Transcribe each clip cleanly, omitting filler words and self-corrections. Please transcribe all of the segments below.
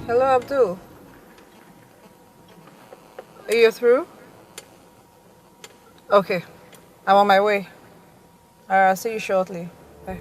Hello, Abdul. Are you through? Okay. I'm on my way. I'll see you shortly. Bye.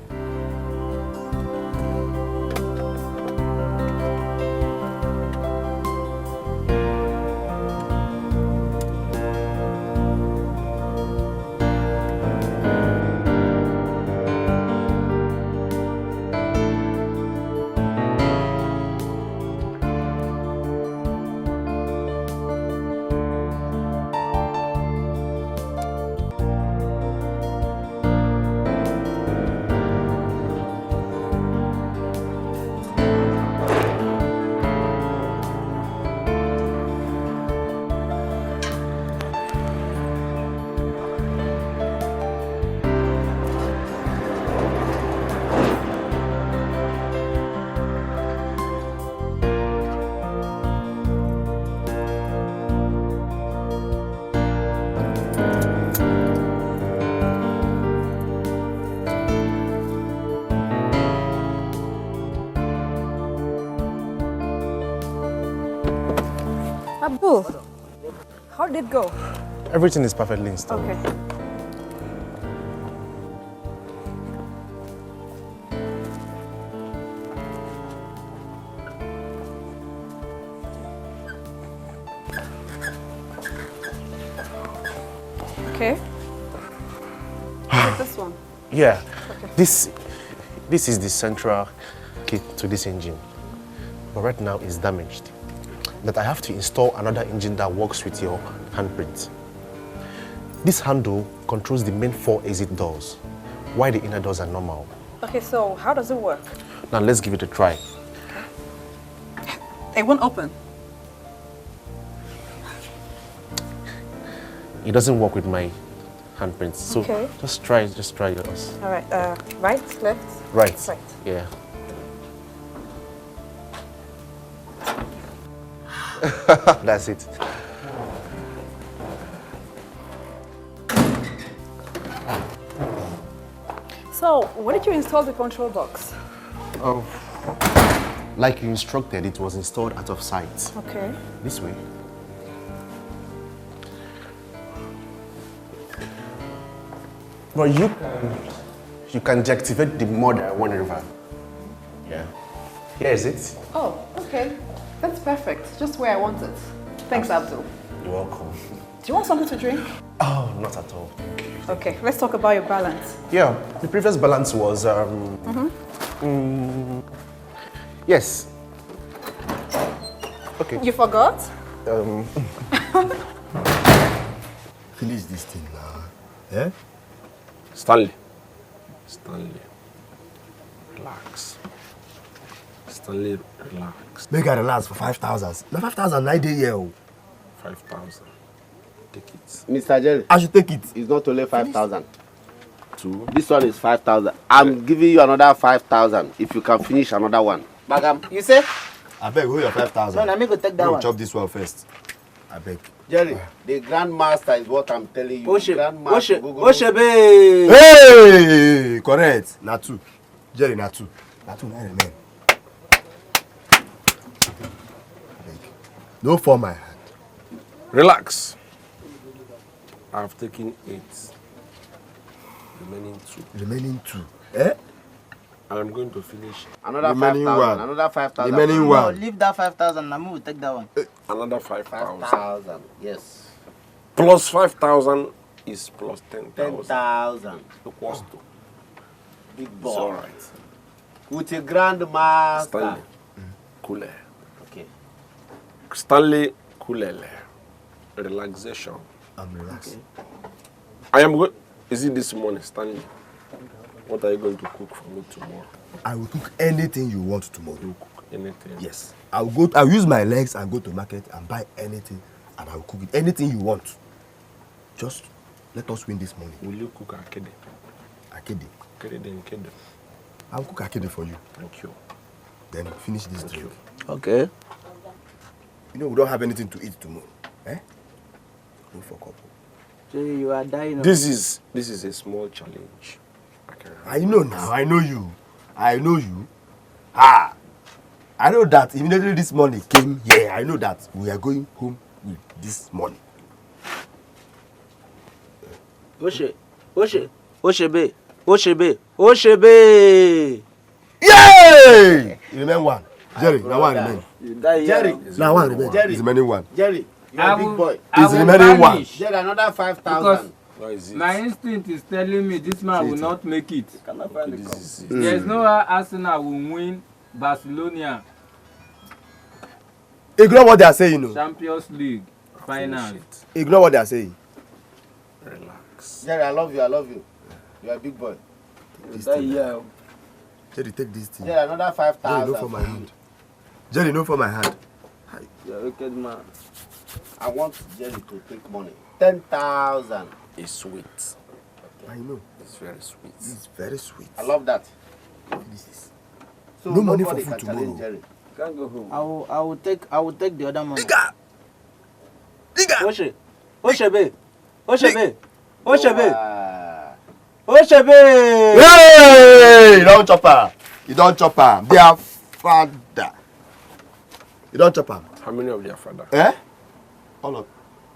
Abdul, how did it go? Everything is perfectly installed. Okay. Okay. Take this one. Yeah. Okay. This is the central kit to this engine. But right now it's damaged. That I have to install another engine that works with your handprint. This handle controls the main 4 exit doors, while the inner doors are normal. Okay, so how does it work? Now let's give it a try. It won't open. It doesn't work with my handprints, so Okay. just try yours. All right, right, left? Right. Right. Yeah. That's it. So, where did you install the control box? Oh, like you instructed, it was installed out of sight. Okay. This way. But you can deactivate the mother whenever. Yeah. Here is it. Oh, okay. That's perfect. Just where I want it. Thanks, Abdul. You're welcome. Do you want something to drink? Oh, not at all. Okay, let's talk about your balance. Yeah, the previous balance was yes. Okay. You forgot? Finish this thing now. Eh? Stanley. Relax. Stanley, relax. Make I relax for 5,000. Now 5,000 9 day here. 5,000. Take it. Mr. Jerry, I should take it. it's not only 5,000. 2. This one is 5,000. I'm giving you another 5,000 if you can finish another one. Bagam, you say? I beg, hold your 5,000. No, let me go take that one. Chop this one first. I beg. Jerry, the grandmaster is what I'm telling you. Grandmaster, go, go, go. Oshebe. Hey! Correct. Na 2. Jerry, na 2. Na 2, na remain. No for my hand. Relax. I've taken 8. Remaining 2. Remaining 2. Eh? And I'm going to finish Another Remaining 5,000. one. Another 5,000. Remaining No, one. leave that 5,000. Now we will take that one. another 5,000. 5,000. Yes. Plus 5,000 is plus 10,000. 10,000. Equals to. Big It's boy. all right. With a grandmaster. Stanley. Kule. Okay. Stanley Kulele. Relaxation. I'm relaxed. I am good. Is it this morning, Stanley? What are you going to cook for me tomorrow? I will cook anything you want tomorrow. You cook anything? Yes. I'll use my legs and go to market and buy anything and I will cook it. Anything you want. Just let us win this money. Will you cook akede? Akede. Akede then kede. I'll cook akede for you. Thank you. Then finish this drink. Okay. You know we don't have anything to eat tomorrow. Eh? No for couple. Jerry, you are dying. of- This is a small challenge. I can I know now. I know you. I know you. Ah! I know that immediately this money came here. I know that we are going home with this money. Oshebe. Yay! You remain one. Jerry, now one remain. Jerry, Now one remain. Jerry. Is remaining one. Jerry, you're a big boy. Is remaining one. Jerry, another 5,000. My instinct is telling me this man will not make it. Cannot find the cup. There's no way Arsenal will win Barcelona Ignore what they are saying. No. Champions League final. Ignore what they are saying. Relax. Jerry, I love you. You're a big boy. Jerry, take this thing. Jerry, another Jerry, 5,000. no for my hand. Jerry, no for my hand. You're a wicked man. I want Jerry to take money. 10,000. It's sweet. I know. It's very sweet. It's very sweet. I love that. This is. So No money nobody for food can challenge tomorrow. Jerry. You can't go home. I will take the other money. Digga! Oshebe. Hey! You don't chop her. You don't chop her. Their father. You don't chop her. How many of their father? Eh? All of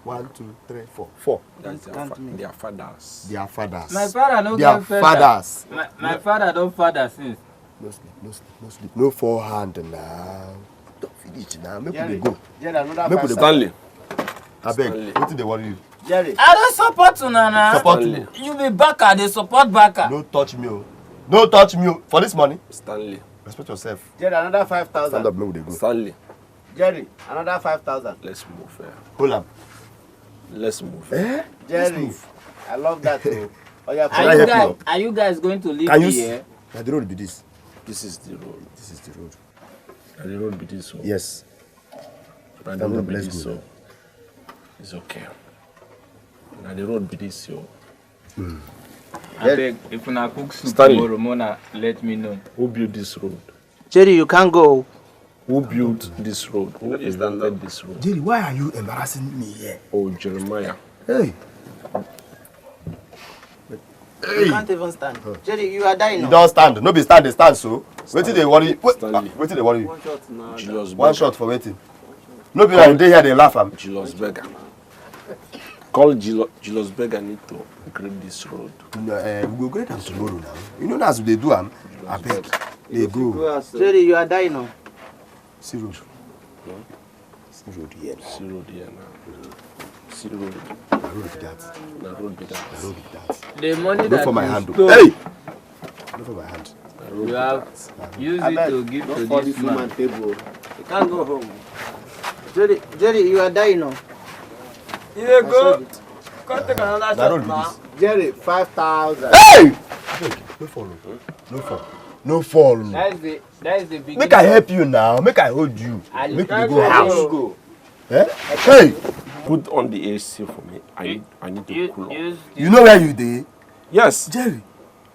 1, 2, 3, 4. 4. That's their fathers. Their fathers. My father no Their get fathers. My father don't father since. No sleep, no sleep, no sleep. No forehand now. Don't finish now. Make Jerry, we go. Jerry, another Make we 5,000. Stanley. I beg. What did they worry you? Jerry, I don't support Unana. Support Stanley. you. You be backer, they support backer. Don't touch me. Oh. Don't touch me. Oh. For this money, Stanley. respect yourself. Jerry, another Stand up, 5,000. make we go. Stanley. Jerry, another 5,000. Let's move here. Hold up. Let's move. Eh? Jerry, I love that too. Oh yeah, Can I help you up? Are you guys going to leave Can you me see? here? Now the road be this. This is the road. This is the road. And the road be this so. Yes. And the road be let's this go. so. It's okay. And the road be this so. I beg, if una cook soup Stanley. tomorrow, Mona, let me know. Who built this road? Jerry, you can't go. Who built this road? Who invented this road? Jerry, why are you embarrassing me here? Oh, Jeremiah. Hey. You can't even stand. Jerry, you are dying You now. don't stand. No be stand, they stand so. Wait till they worry. Stanley. Wait till they worry. Julius One Berger. shot for waiting. No be like they here they laugh am. Julius Berger. Call Julius Berger need to grade this road. We go grade am tomorrow now. You know as they do am. I beg. They go. Jerry, you are dying now. See road. See road here. See road here now. See road. Na road be that. Na road be that. Na road be that. The money No that for my you hand. stole, Hey. No for my hand. Na road you be have that. used I it beg, to give don't to fall this this woman man. table. You can't go home. Jerry, you are dying now. You dey go. Come take another Na road shot be now. this. Jerry, 5,000. Hey! No fall. No fall. No fall. That is the beginning. Make I help you now. Make I hold you. And you Make you can't go go house. home. Eh? Hey! Put on the AC for me. I need to cool off. You know where you dey? Yes. Jerry.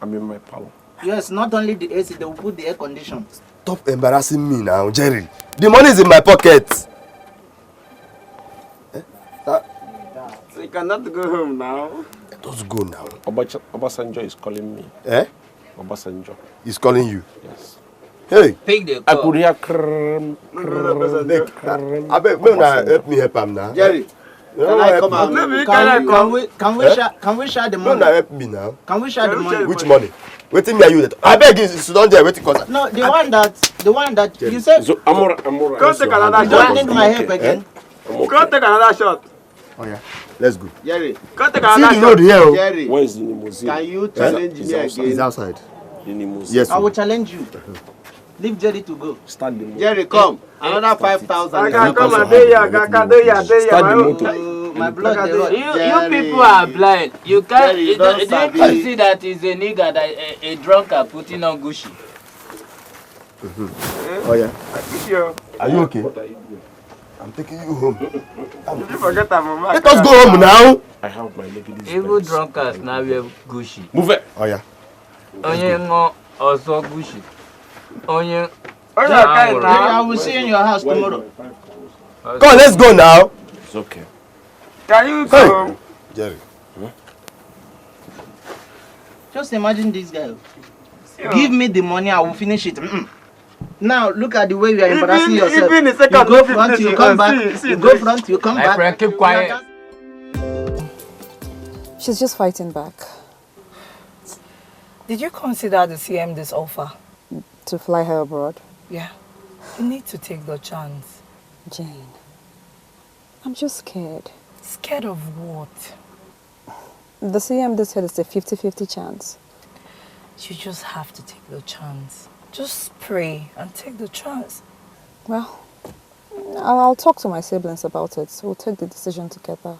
I'm in my parlor. Yes, not only the AC, they will put the air condition. Stop embarrassing me now, Jerry. The money is in my pocket. So you cannot go home now. Let us go now. Obasanjo is calling me. Eh? Obasanjo. He's calling you. Yes. Hey! Take the I call. could hear crrrm, crrrm. I beg, help me help him now. Jerry, You can know I help come me? out? Maybe Can we share the No, money? now help me now. Can we share the money? Which money? Waiting me are you that? I beg you, sit down there, waiting cause No, the one that you said. So I'm alright. I'm alright. Come take another You don't need my help again. Come take another shot. Oh yeah. Let's go. Jerry, Come take See another the shot. road here. Oh. Jerry, Where is the limousine? can you challenge He's me outside. He's again? outside. The limousine. Yes. I will Sir. challenge you. Leave Jerry to go. Start the motor. Jerry, come. Another 5,000. I is can not come possible. and do ya. I can do ya. Start the motor. My blood, they run. You Jerry. people are blind. You can't. Jerry, you don't Didn't sabi. you see that is a nigga that a drunkard putting on Gucci? Oh yeah. Are you okay? I'm taking you home. Let us go home now. I have my ladies. Even drunkards now wear Gucci. Move it. Oh yeah. Onye ngo also Gucci. Onye. Jerry, I will see you in your house tomorrow. Come on, let's go now. It's okay. Can you Hey. Jerry. Just imagine this guy. Give me the money, I will finish it. Now look at the way you are embarrassing yourself. Even the second you go front, you come back. You go front, you come back. My friend, keep quiet. She's just fighting back. Did you consider the CM this offer? To fly her abroad? Yeah. You need to take the chance. Jane, I'm just scared. Scared of what? The CM this said it's a 50-50 chance. You just have to take the chance. Just pray and take the chance. Well, I'll talk to my siblings about it. We'll take the decision together.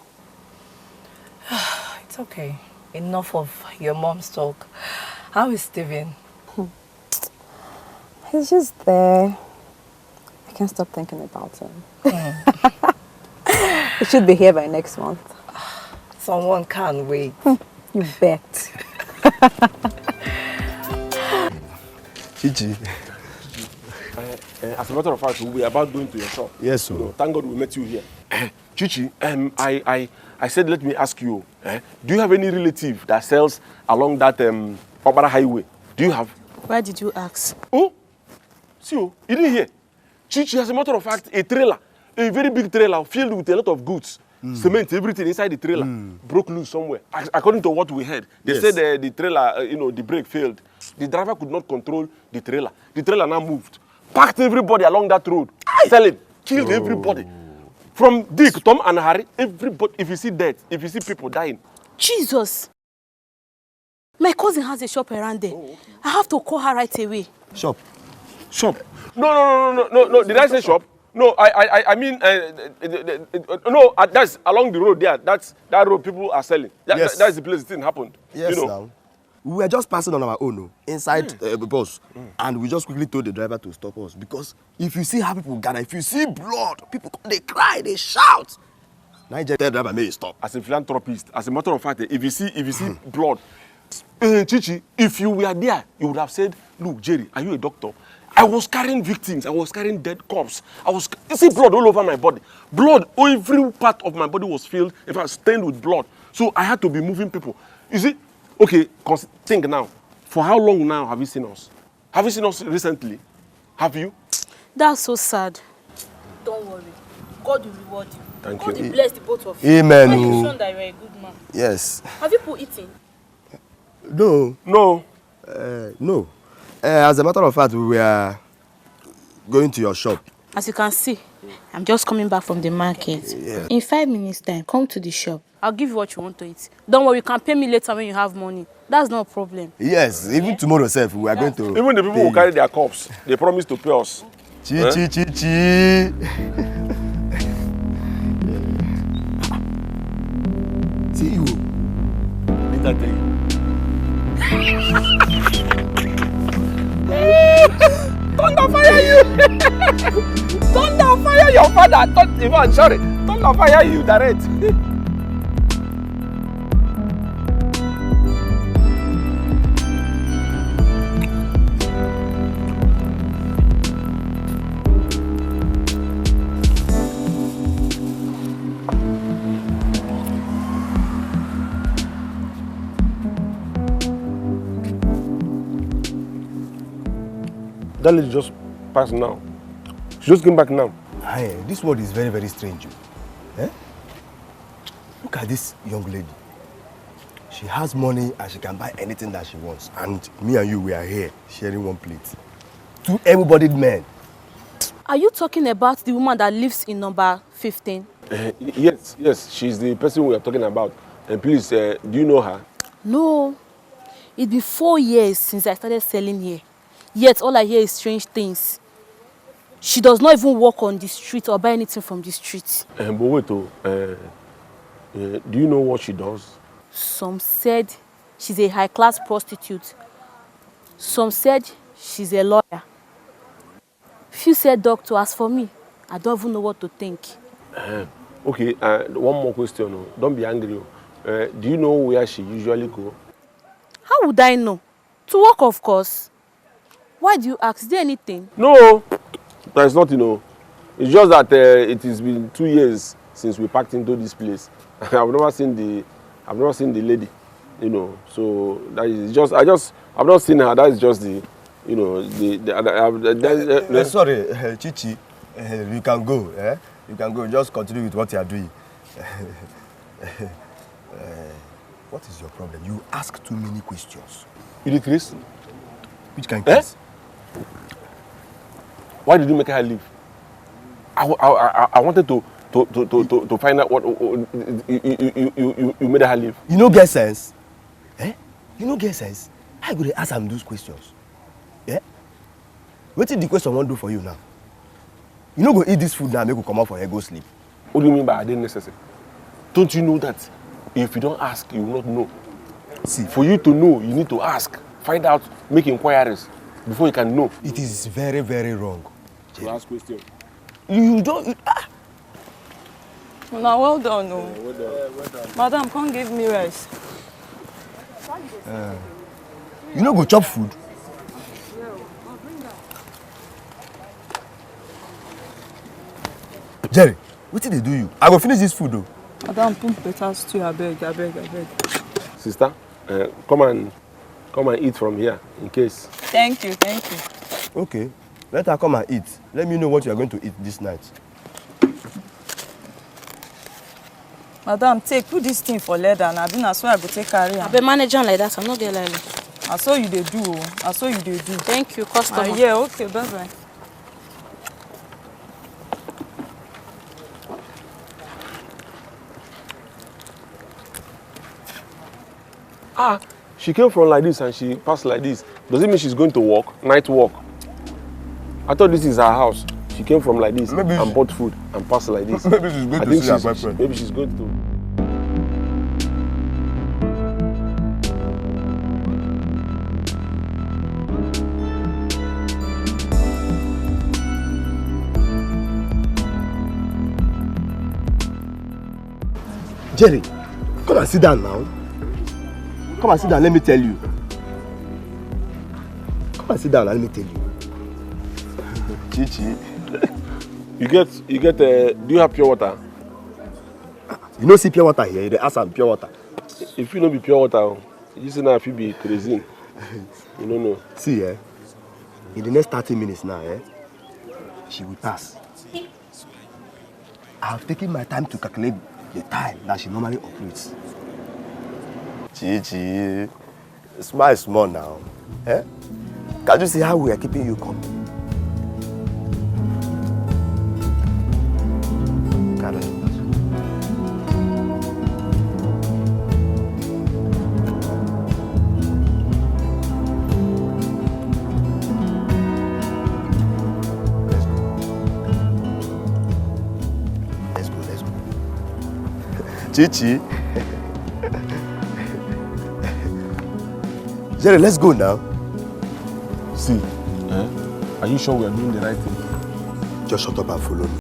It's okay. Enough of your mom's talk. How is Steven? He's just there. I can't stop thinking about him. He should be here by next month. Someone can't wait. You bet. Chichi. As a matter of fact, we'll be about going to your shop. Yes, sir. Thank God we met you here. Chichi, I said let me ask you, do you have any relative that sells along that Obara highway? Do you have? Why did you ask? Oh, see you didn't hear. Chichi, as a matter of fact, a trailer, a very big trailer filled with a lot of goods. Cement, everything inside the trailer broke loose somewhere. According to what we heard, they said the trailer, the brake failed. The driver could not control the trailer. The trailer now moved, packed everybody along that road, selling, killed everybody. From Dick, Tom, and Harry, everybody. If you see death, if you see people dying. Jesus! My cousin has a shop around there. Okay. I have to call her right away. Shop? No. Did I say shop? No, I mean, no, that's along the road there. That's that road people are selling. Yes. That's the place the thing happened. Yes, now. We were just passing on our own, inside the bus, and we just quickly told the driver to stop us because if you see how people gather, if you see blood, people they cry, they shout. Naija tell the driver may stop. As a philanthropist, as a matter of fact, if you see blood, Chichi, if you were there, you would have said, "Look, Jerry, are you a doctor?" I was carrying victims. I was carrying dead corpses. You see blood all over my body. Blood, every part of my body was filled, in fact, stained with blood. So I had to be moving people. You see, okay, think now. For how long now have you seen us? Have you seen us recently? Have you? That's so sad. Don't worry. God will reward you. Thank God you. will bless the both of you. Amen. You shown that you're a good man. Yes. Have you put eating? No. No. As a matter of fact, we were going to your shop. As you can see, I'm just coming back from the market. Yeah. In 5 minutes time, come to the shop. I'll give you what you want to eat. Don't worry, you can pay me later when you have money. That's no problem. Yes, even tomorrow, self, we are going to. Even the people who carry their corpse, they promise to pay us. Chi. See you. Later, tell you. Thunder fire you! Thunder fire your father! Sorry. Thunder fire you direct. That lady just passed now. She just came back now. Hey, this world is very, very strange. Eh? Look at this young lady. She has money and she can buy anything that she wants. And me and you, we are here sharing one plate. Two able-bodied men. Are you talking about the woman that lives in number 15? Yes, she's the person we are talking about. And please, do you know her? No. It's been 4 years since I started selling here. Yet all I hear is strange things. She does not even walk on the street or buy anything from the street. But wait, do you know what she does? Some said she's a high-class prostitute. Some said she's a lawyer. Few said doctor. As for me, I don't even know what to think. Okay, one more question. Don't be angry. Do you know where she usually go? How would I know? To work, of course. Why do you ask? Is there anything? No, there's nothing. It's just that it has been 2 years since we packed into this place. I've never seen the lady, So that is just I've not seen her. That is just the you know, sorry, Chichi, you can go. You can go. Just continue with what you are doing. What is your problem? You ask too many questions. You did Chris? Which kind of case? Why did you make her leave? I wanted to find out what you made her leave. You know get sense? You know get sense? How you go to ask them those questions? What did the question won't do for you now? You know go eat this food now, make you come out for here, go sleep. What do you mean by I didn't necessary? Don't you know that if you don't ask, you will not know? See, for you to know, you need to ask, find out, make inquiries before you can know. It is very, very wrong. To ask questions. You don't. Now, well done, no. Well done. Well done. Madam, come give me rice. You know go chop food. Jerry, what did they do you? I will finish this food though. Madam, put better stew, I beg. Sister, come and eat from here in case. Thank you. Okay, let her come and eat. Let me know what you are going to eat this night. Madam, put this thing for leather and I swear I go take carry. I be managing like that, I'm not there like that. I saw you they do. Thank you, customer. Yeah, okay, bye. She came from like this and she passed like this. Does it mean she's going to work? Night walk? I thought this is her house. She came from like this and bought food and passed like this. Maybe she's going to see her boyfriend. Maybe she's going to. Jerry, come and sit down now. Come and sit down, let me tell you. Come and sit down and let me tell you. Chichi. You get, do you have pure water? You know see pure water here, they ask them pure water. If you don't be pure water, you say now if you be crazy. You don't know. See, in the next 30 minutes now, she will pass. I have taken my time to calculate the time that she normally operates. Chichi, small now. Can you see how we are keeping you company? Let's go. Chichi. Jerry, let's go now. See, are you sure we are doing the right thing? Just shut up and follow me.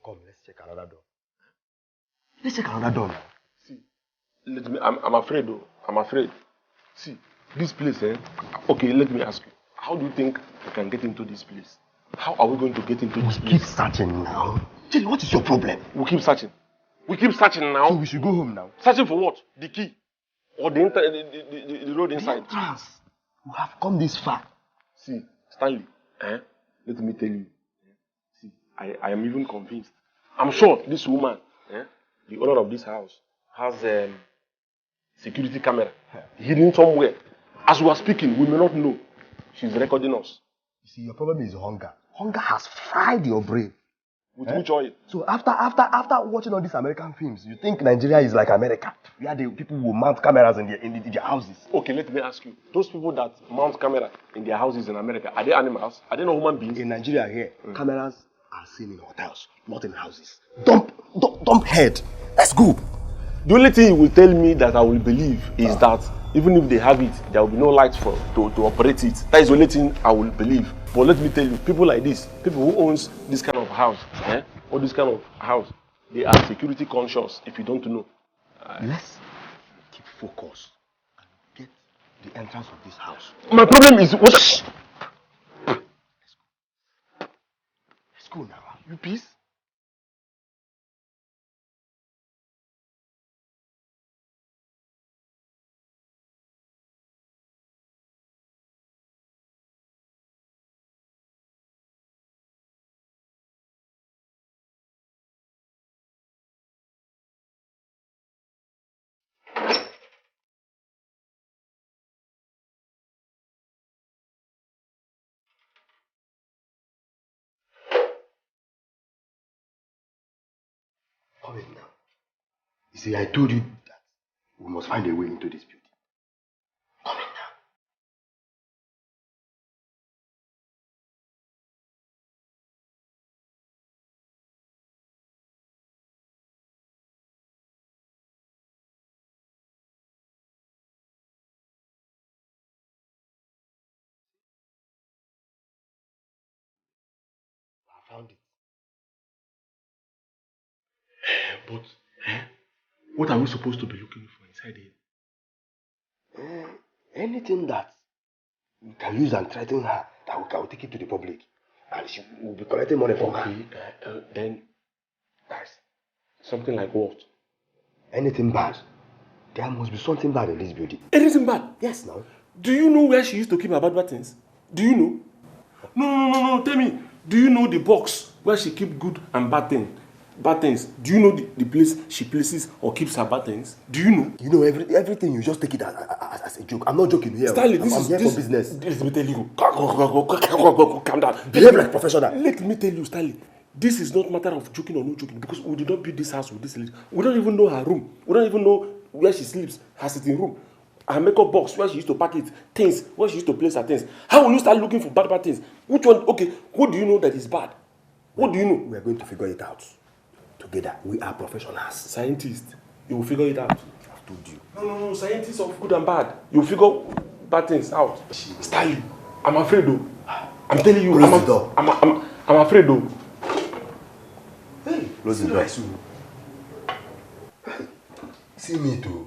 Come, let's check another door. Let's check another door now. See, I'm afraid though. I'm afraid. See, this place, Okay, let me ask you. How do you think we can get into this place? How are we going to get into this place? Keep searching now. Jerry, what is your problem? We keep searching. We keep searching now. So we should go home now. Searching for what? The key? Or the road inside? Entrance. We have come this far. See, Stanley, let me tell you. See, I am even convinced. I'm sure this woman, the owner of this house, has a security camera hidden somewhere. As we are speaking, we may not know. She's recording us. You see, your problem is hunger. Hunger has fried your brain. With which oil? So after watching all these American films, you think Nigeria is like America, where the people will mount cameras in their houses? Okay, let me ask you. Those people that mount camera in their houses in America, are they animals? Are they not human beings? In Nigeria here, cameras are seen in hotels, not in houses. Dump head. Let's go. The only thing you will tell me that I will believe is that even if they have it, there will be no lights to operate it. That is the only thing I will believe. But let me tell you, people like this, people who owns this kind of house, or this kind of house, they are security conscious, if you don't know. Let's keep focus and get the entrance of this house. My problem is, what? Let's go now. You peace? Come in now. You see, I told you that we must find a way into this building. Come in now. I found it. But, what are we supposed to be looking for inside here? Anything that we can use and threaten her, that we can take it to the public. And she will be collecting money from her. Then, guys, something like what? Anything bad. There must be something bad in this building. Anything bad? Yes, now. Do you know where she used to keep her bad things? Do you know? No, tell me. Do you know the box where she keep good and bad things? Do you know the place she places or keeps her bad things? Do you know? You know everything. You just take it as a joke. I'm not joking here. Stanley, I'm here for business. Let me tell you. Calm down. Behave like professional. Let me tell you, Stanley. This is not a matter of joking or no joking, because we did not build this house with this lady. We don't even know her room. We don't even know where she sleeps, her sitting room, her makeup box, where she used to pack it, things, where she used to place her things. How will you start looking for bad things? Which one? Okay, what do you know that is bad? What do you know? We are going to figure it out. Together, we are professionals. Scientists, you will figure it out. I've told you. No, scientists of good and bad. You will figure bad things out. Stanley, I'm afraid though. I'm telling you, Close the door. I'm afraid though. Hey, close the door. See me too.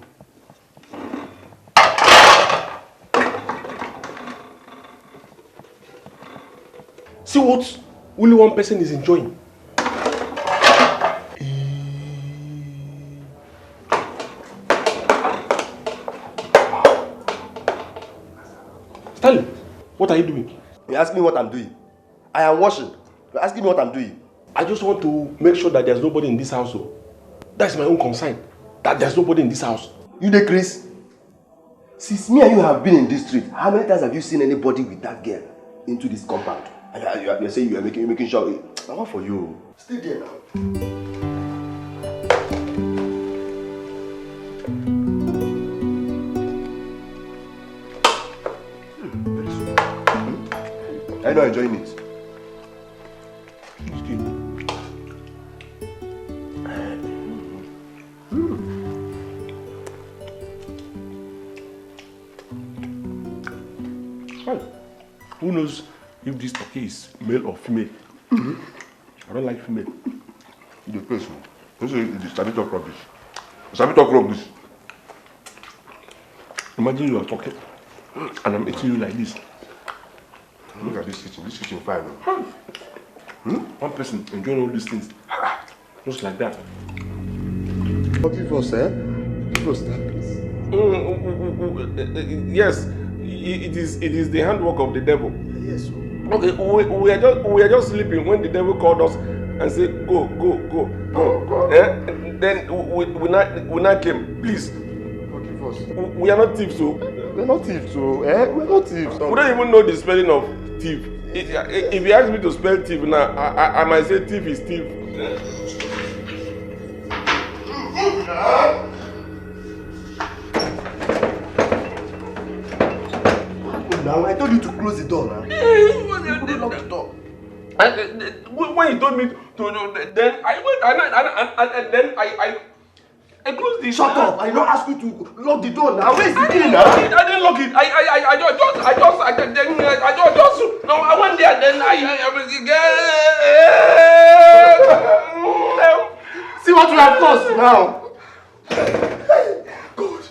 See what only one person is enjoying. Stanley, what are you doing? You ask me what I'm doing. I am washing. You're asking me what I'm doing. I just want to make sure that there's nobody in this house. So that's my own concern. That there's nobody in this house. You there, Chris? Since me and you have been in this street, how many times have you seen anybody with that girl into this compound? And you're saying you're making sure. I want for you. Stay there now. Are you not enjoying it? Who knows if this turkey is male or female? I don't like female. The person. This is Sabi talk rubbish. Sabi talk rubbish. Imagine you are talking and I'm eating you like this. Look at this kitchen. This kitchen fine. One person enjoying all these things. Just like that. Forgive us, eh? Give us that, please. Yes, it is the handwork of the devil. Yes, sir. Okay, we are just sleeping when the devil called us and said, go. Then we not came. Please. Forgive us. We are not thieves, so. We're not thieves, so. We're not thieves. We don't even know the spelling of thief. if you ask me to spell thief now, I might say thief is thief. Now I told you to close the door now. You couldn't lock the door. When you told me to, then I went and then I closed the door. Shut up! I don't ask you to lock the door now. Where is the key now? I didn't lock it. I went there then See what you have caused now. God.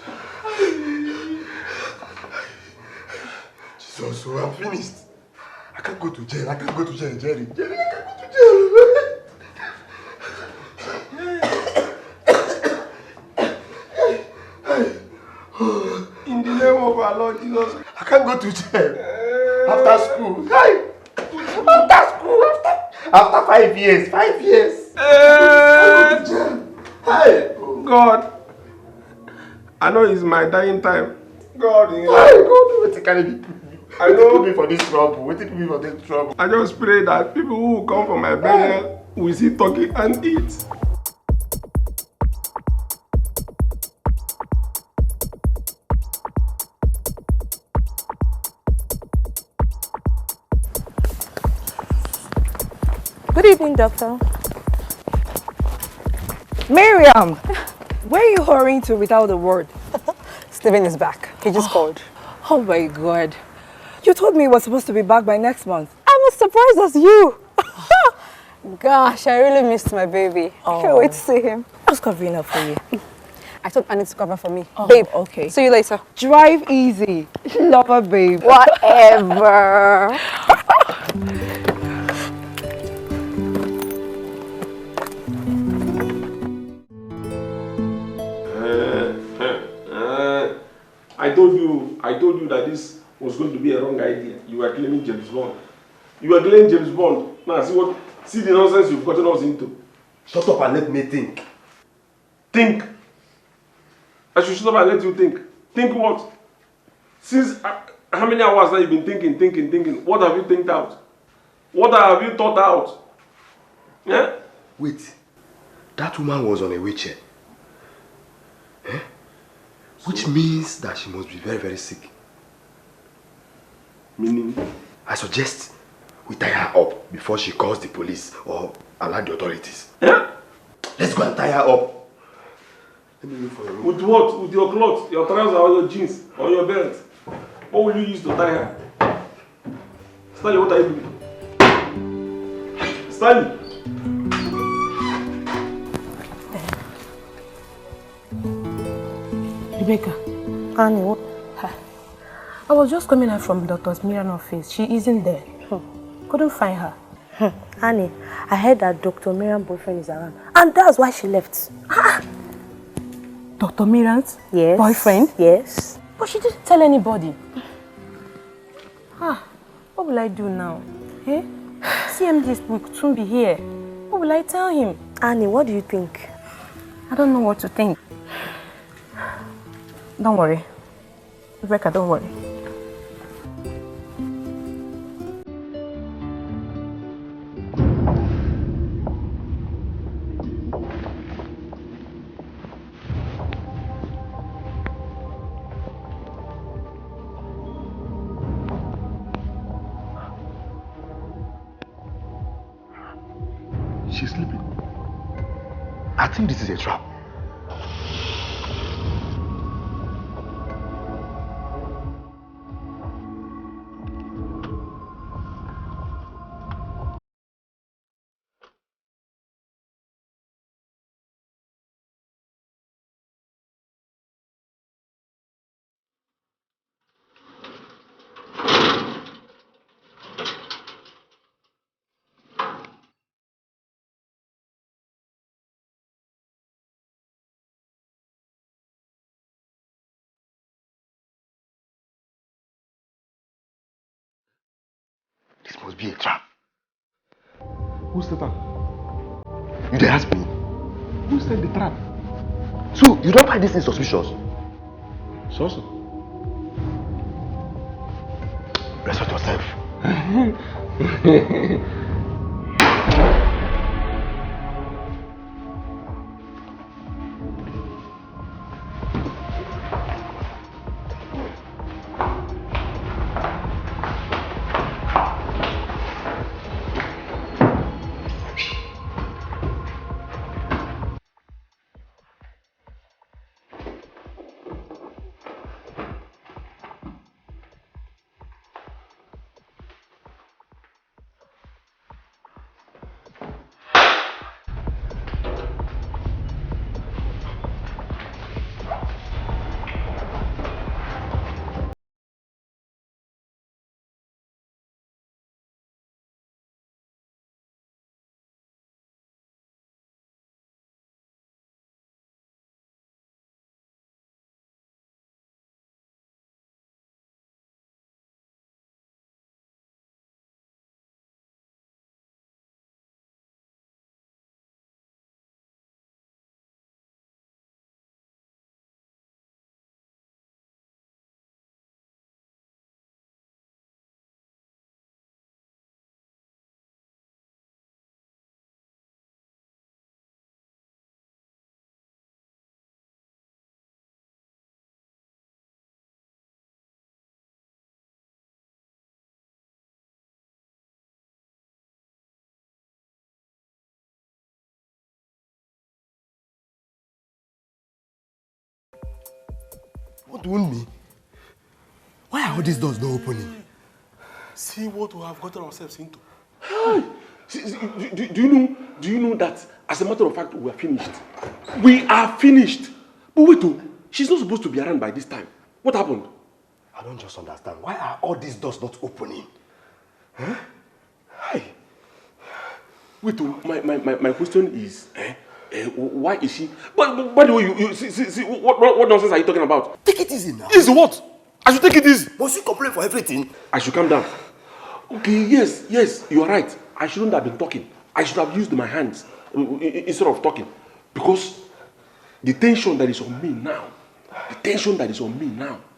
Jesus, so I'm finished. I can't go to jail. I can't go to jail, Jerry. Jerry, I can't go to jail. in the name of our Lord Jesus, I can't go to jail. After school. After school. After 5 years. 5 years. I can't go to jail. Hey. God, I know it's my dying time. God, what can it be? I know me for this trouble. What did me for this trouble? I just pray that people who will come for my burial will see turkey and eat. Good evening, doctor. Miriam! Where are you hurrying to without a word? Steven is back. He just called. Oh my God. You told me he was supposed to be back by next month. I'm as surprised as you. Gosh, I really missed my baby. I can't wait to see him. What's covering up for you? I thought I need to cover for me. Oh, babe, okay. See you later. Drive easy. Lover, babe. Whatever. I told you that this was going to be a wrong idea. You were claiming James Bond. You were claiming James Bond. Now see the nonsense you've gotten us into. Shut up and let me think. Think? I should shut up and let you think. Think what? Since how many hours have you been thinking? What have you think out? What have you thought out? Yeah? Wait. That woman was on a wheelchair. Eh? Which means that she must be very, very sick. Meaning? I suggest we tie her up before she calls the police or alert the authorities. Yeah? Let's go and tie her up. Let me look for a room. With what? With your clothes, your trousers or your jeans or your belt? What will you use to tie her? Stanley, what are you doing? Stanley! Rebecca. Annie, what? I was just coming out from Dr. Miriam's office. She isn't there. Couldn't find her. Annie, I heard that Dr. Miriam's boyfriend is around. And that's why she left. Dr. Miriam's Yes. boyfriend? Yes. But she didn't tell anybody. What will I do now? Eh? CMD will soon be here. What will I tell him? Annie, what do you think? I don't know what to think. Don't worry. Rebecca, don't worry. She's sleeping. I think this is a trap. This must be a trap. Who set up? You dare ask me? Who set the trap? So, you don't find this thing suspicious? So. Respect yourself. What do you want me? Why are all these doors not opening? See what we have gotten ourselves into. Do you know that, as a matter of fact, we are finished? We are finished. But wait, she's not supposed to be around by this time. What happened? I don't just understand. Why are all these doors not opening? Huh? Hi. Wait, my question is, why is she? But by the way, you see what nonsense are you talking about? Take it easy now. Easy what? I should take it easy. Must you complain for everything? I should calm down. Okay, yes, you are right. I shouldn't have been talking. I should have used my hands instead of talking. Because the tension that is on me now,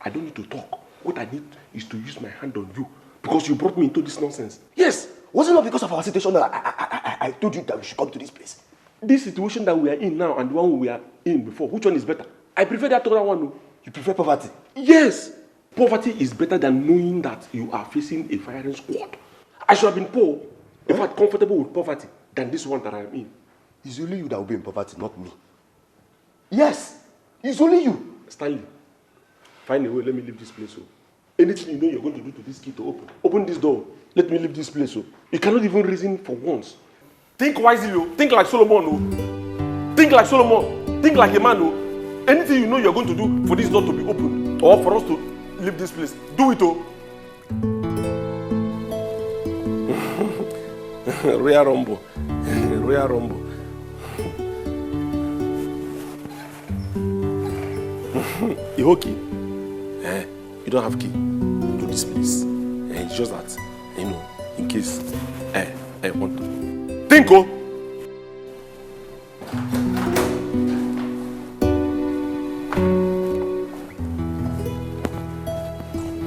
I don't need to talk. What I need is to use my hand on you. Because you brought me into this nonsense. Yes. Was it not because of our situation that I told you that we should come to this place? This situation that we are in now and the one we were in before, which one is better? I prefer that other one. You prefer poverty? Yes. Poverty is better than knowing that you are facing a firing squad. I should have been poor, in fact comfortable with poverty, than this one that I am in. It's only you that will be in poverty, not me. Yes, it's only you. Stanley, find a way, let me leave this place. Anything you know you're going to do to this key to open this door. Let me leave this place. You cannot even reason for once. Think wisely. Think like Solomon. Think like Solomon. Think like a man. Anything you know you're going to do for this door to be opened or for us to leave this place, do it. Royal Rumble. Royal Rumble. Ihoki, you don't have key to this place. It's just that, in case I want to. Think,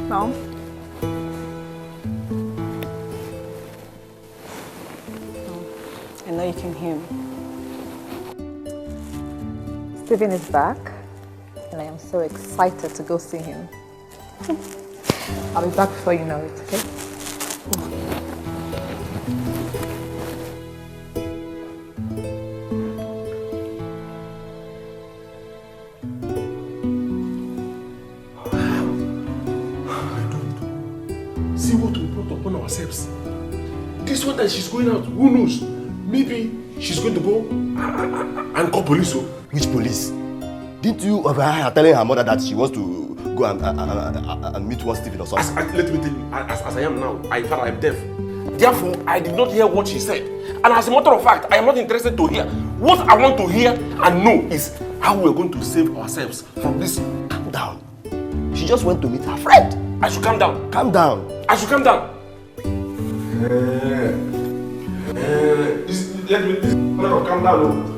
No. I know you can hear me. Stephen is back, and I am so excited to go see him. I'll be back before you know it, okay? See what we brought upon ourselves. This one that she's going out, who knows? Maybe she's going to go and call police. Which police? Didn't you overhear her telling her mother that she wants to go and meet one Stephen or something? Let me tell you, as I am now, I thought I'm deaf. Therefore, I did not hear what she said. And as a matter of fact, I am not interested to hear. What I want to hear and know is how we are going to save ourselves from this. Calm down. She just went to meet her friend. I should calm down. Calm down. I should calm down. Let me calm down.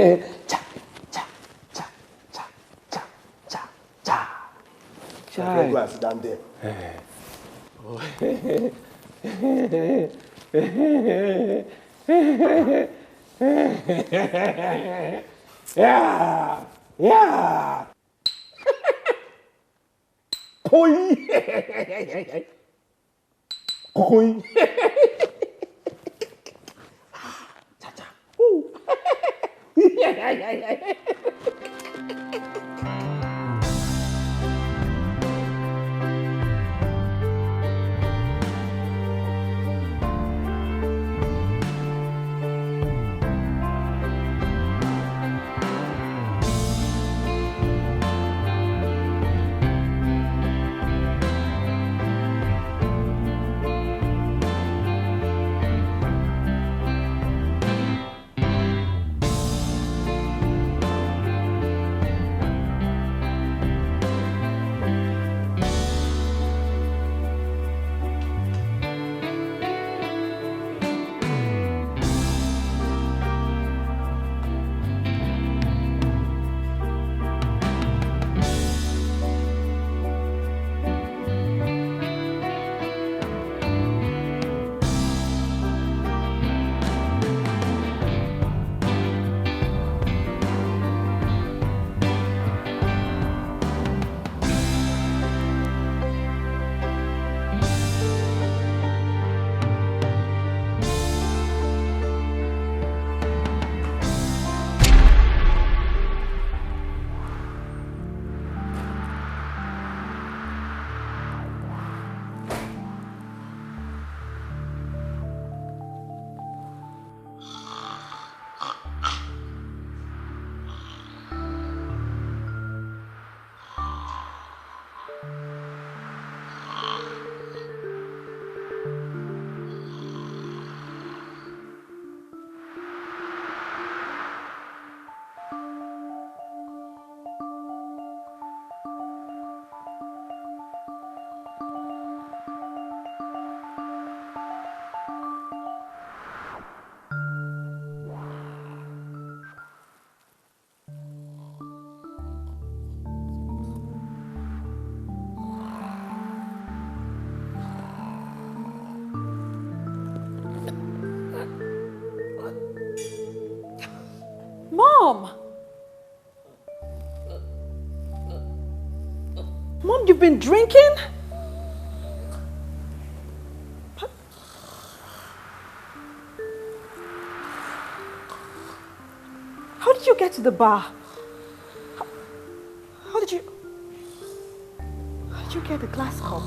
Okay, go and sit down there. Yeah, yeah. Oi. Oi. Mom! Mom, you've been drinking? How did you get to the bar? How did you get the glass cup?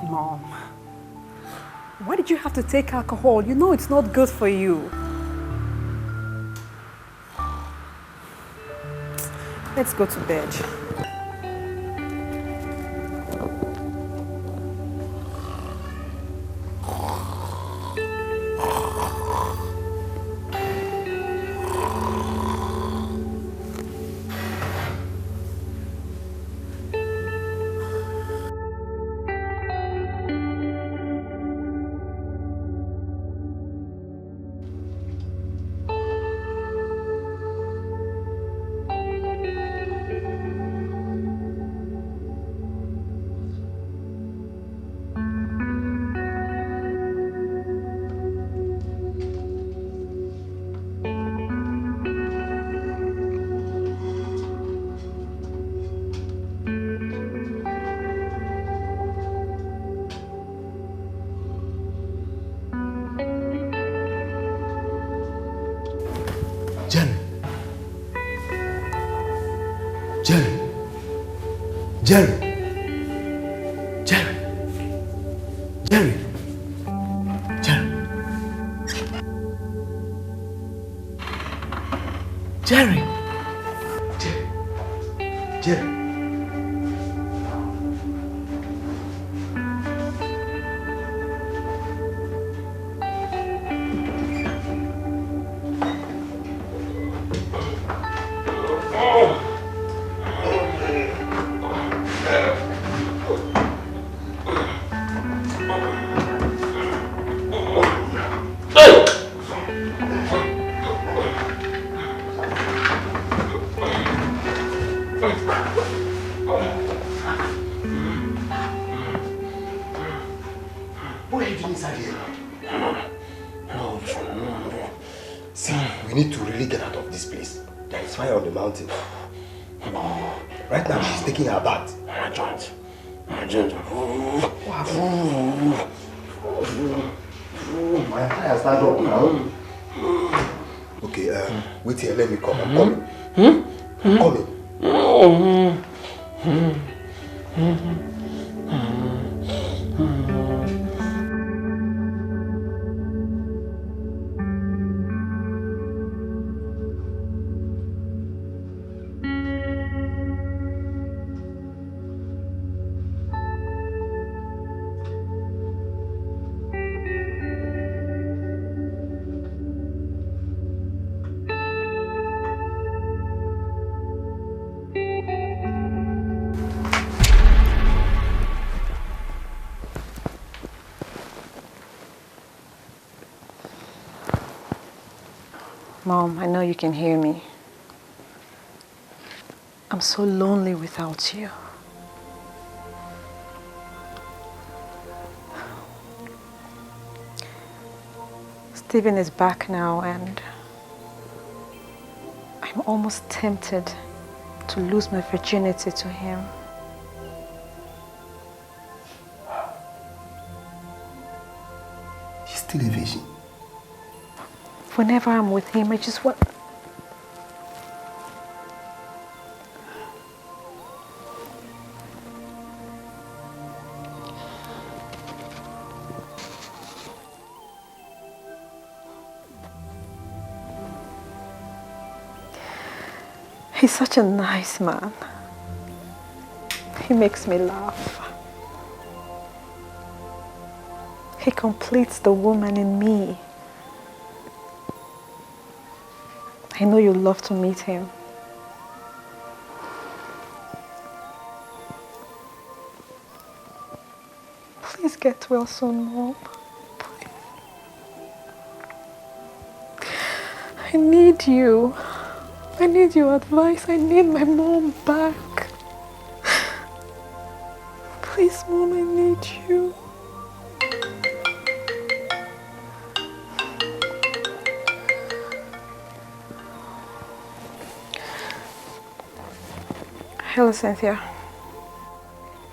Mom, why did you have to take alcohol? You know it's not good for you. Let's go to bed. Jerry. Jerry. Jerry. Jerry. Jerry. Jerry. Jerry. What are you doing inside here? See, we need to really get out of this place. There is fire on the mountain. Right now, she's taking her bath. My joint. My tire started up now. Okay, wait here, let me come. I'm coming. I'm coming. Mom, I know you can hear me. I'm so lonely without you. Stephen is back now and I'm almost tempted to lose my virginity to him. She's still a virgin. Whenever I'm with him, I just want... He's such a nice man. He makes me laugh. He completes the woman in me. I know you'd love to meet him. Please get well soon, Mom. Please. I need you. I need your advice. I need my mom back. Please, Mom, I need you. Hello, Cynthia.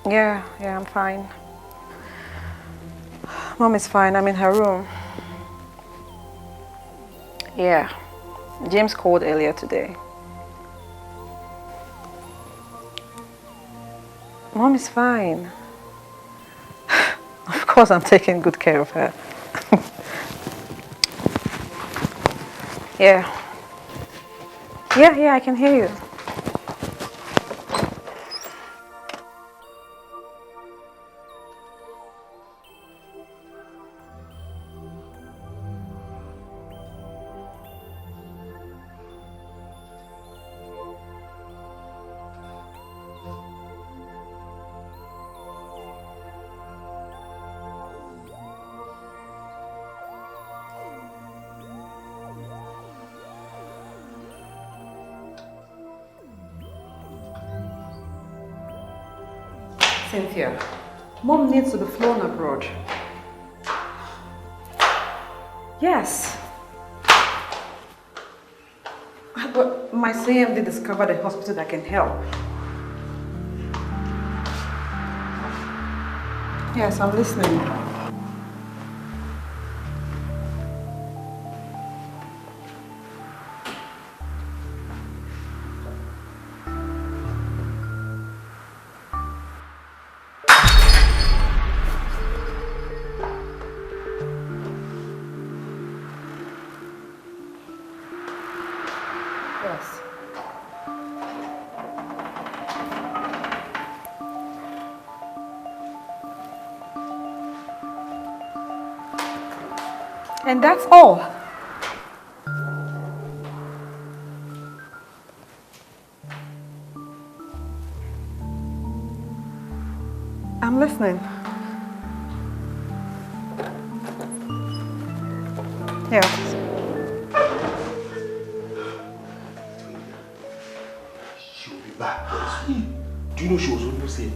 Yeah, I'm fine. Mom is fine. I'm in her room. Yeah. James called earlier today. Mom is fine. Of course, I'm taking good care of her. Yeah. Yeah, I can hear you. Cynthia, Mom needs to be flown abroad. Yes. But my CMD discovered a hospital that can help. Yes, I'm listening. And that's all. I'm listening. Yeah. She'll be back. Do you know she was almost here?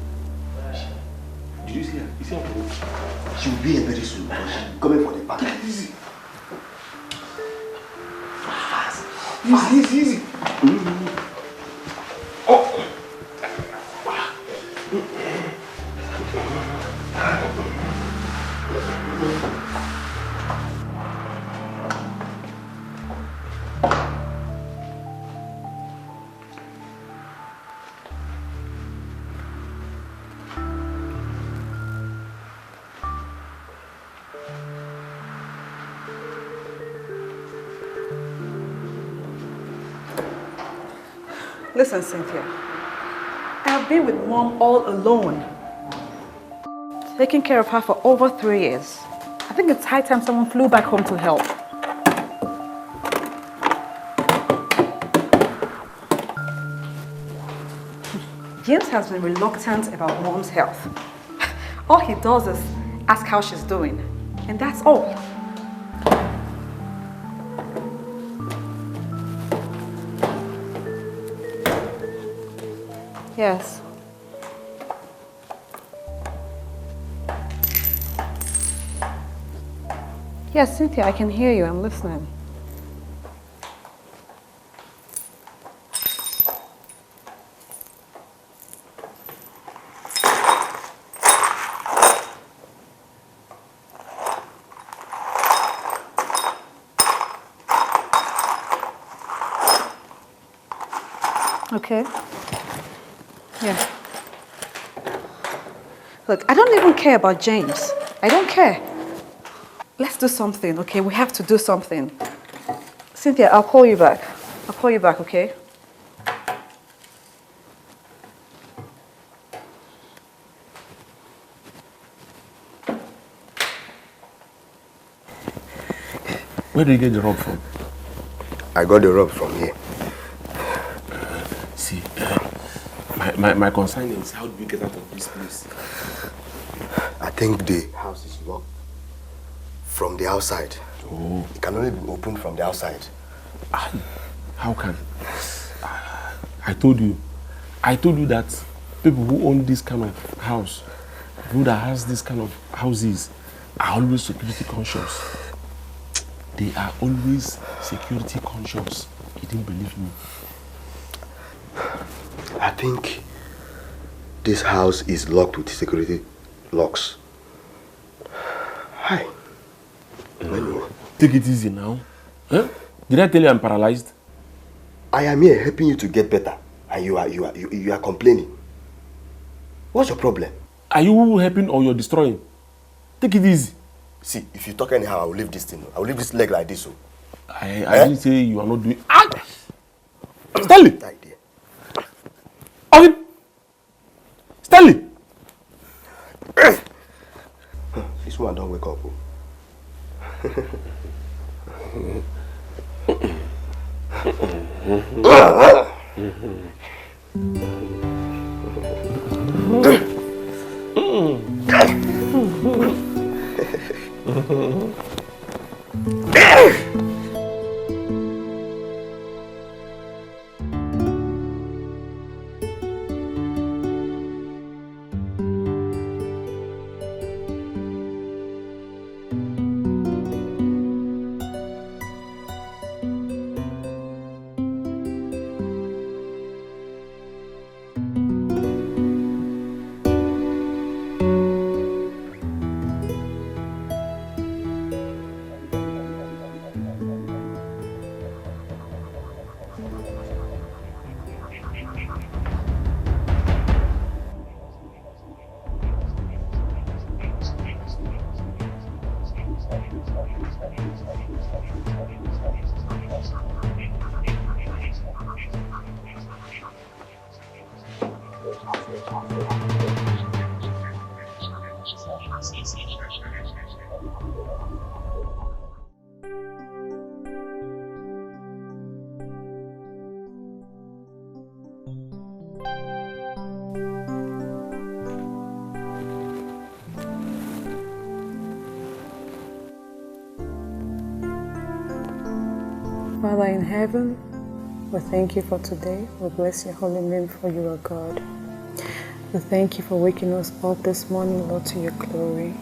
Did you see her? You see her? She'll be here very soon because she's coming for the party. Easy. Fast. Easy. Oh. Listen, Cynthia. I've been with Mom all alone. Taking care of her for over 3 years. I think it's high time someone flew back home to help. James has been reluctant about Mom's health. All he does is ask how she's doing. And that's all. Yes. Yes, Cynthia, I can hear you. I'm listening. Okay. Yeah. Look, I don't even care about James. I don't care. Let's do something, okay? We have to do something. Cynthia, I'll call you back. I'll call you back, okay? Where did you get the rope from? I got the rope from here. See, my concern is how do we get out of this place? I think the house is locked from the outside. Oh. It can only be opened from the outside. How can? I told you that people who own this kind of house, who that has this kind of houses, are always security conscious. They are always security conscious. You didn't believe me. I think this house is locked with security locks. Hi. Take it easy now. Huh? Did I tell you I'm paralyzed? I am here helping you to get better, and you are complaining. What's your problem? Are you helping or you're destroying? Take it easy. See, if you talk anyhow, I will leave this thing. I will leave this leg like this. So. I didn't say you are not doing. Stanley! Okay. Stanley! This one don't wake up. Father in heaven, we thank you for today. We bless your holy name, for you are God. We thank you for waking us up this morning, Lord, to your glory.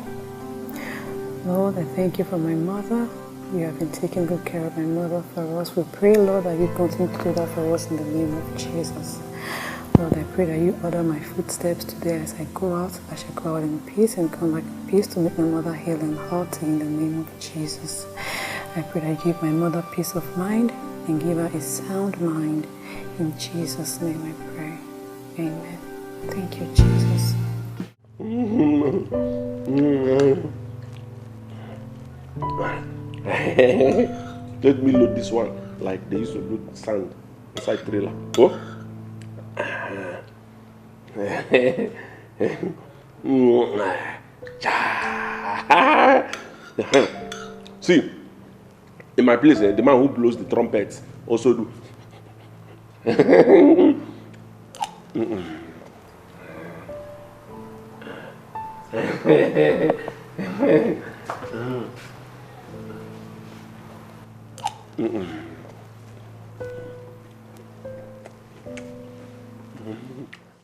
Lord, I thank you for my mother. You have been taking good care of my mother for us. We pray, Lord, that you continue to do that for us in the name of Jesus. Lord, I pray that you order my footsteps today as I go out. I shall go out in peace and come back in peace to make my mother heal and healthy in the name of Jesus. I pray that you give my mother peace of mind and give her a sound mind. In Jesus' name I pray. Amen. Thank you, Jesus. Let me load this one like they used to load sand inside trailer. Oh? See, in my place, the man who blows the trumpet also do.